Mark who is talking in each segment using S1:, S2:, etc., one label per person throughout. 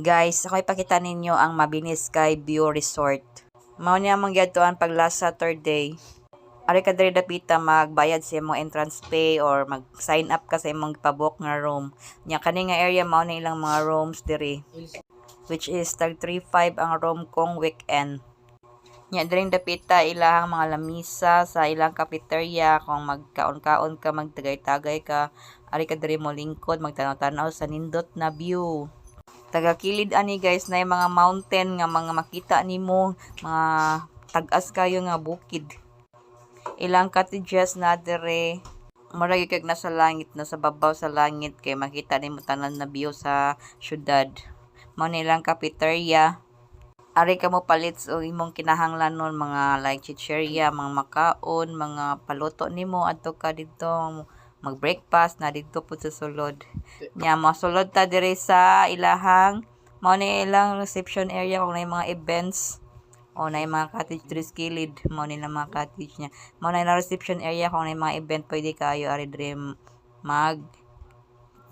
S1: Guys, ako ipakita ninyo ang Mabini Sky View Resort. Mao niya mangyadtuan pag last Saturday. Ari ka diri dapita magbayad sa imong entrance fee or mag-sign up ka sa imong pabook nga room. Nya kani nga area mao na ilang mga rooms diri. Which is tag 3.5 ang room kung weekend. Nya diri dapita ilang mga lamisa sa ilang cafeteria kung magkaon-kaon ka, magtagay-tagay ka. Ari ka diri mo lingkod magtanaw-tanaw sa nindot na view. Taga-kilid ani guys na yung mga mountain nga mga makita nimo, mga tag-as kayo nga bukid. Ilang cottages na dire murag kag nasa langit, nasa babaw sa langit kay makita nimo tanan na view sa syudad. Mao nilang cafeteria. Ari ka mo palit o imong kinahanglanon mga like chicheria, mga makaon, mga paluto nimo adto ka didto mag-breakfast na dito po sa sulod. Nya masulod ta diri sa ilahang mao ni ilang reception area kung na mga events o na mga cottage diri sa kilid mao ni mga cottage nya. Mao na ilang reception area kung na mga event pwede kayo ari diri mag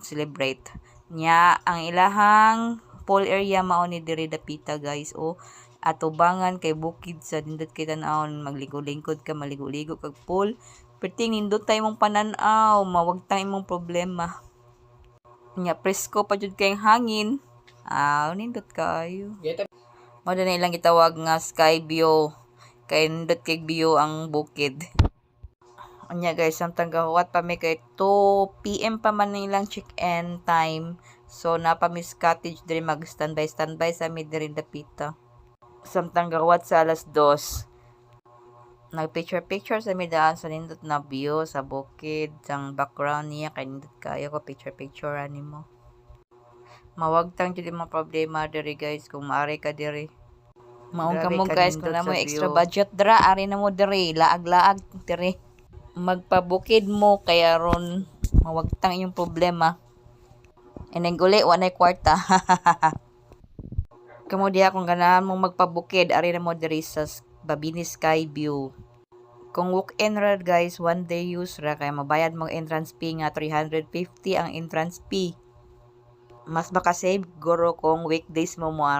S1: celebrate. Nya ang ilahang pool area mao ni diri dapita guys o atubangan kay bukid sa dindot kay tan-awon magligo-lingkod ka maligo-ligo kag pool. Perting nindot tay mong panan-aw, mawagtang imong problema. Nya presko pa jud kay hangin. Nindot kayo. Mao na ilang gitawag nga sky view. Kay nindot kay view ang bukid. Nya guys, samtang gahuwat pa mi kay 2 PM pa man nilang check-in time. So napa Miss Cottage diri mag-standby sa mi diri dapita. Samtang gahuwat sa alas 2. Nag-picture sa midaan sa nindot na view sa bukid, sang background niya kay nindot kayo ko picture nimo. Mawagtang jud mga problema diri guys kung maari ka diri. Maong ka mo guys kung na mo extra budget dra ari na mo diri, laag-laag diri. Magpabukid mo kaya ron mawagtang yung problema. Uli wanay kwarta. Kamo diha kung ganahan mo magpabukid ari na mo diri sa Mabini Sky View. Kung walk-in ra guys, one day use ra kay mabayad mo entrance fee nga 350 ang entrance fee. Mas makasave guro kung weekdays mo moari.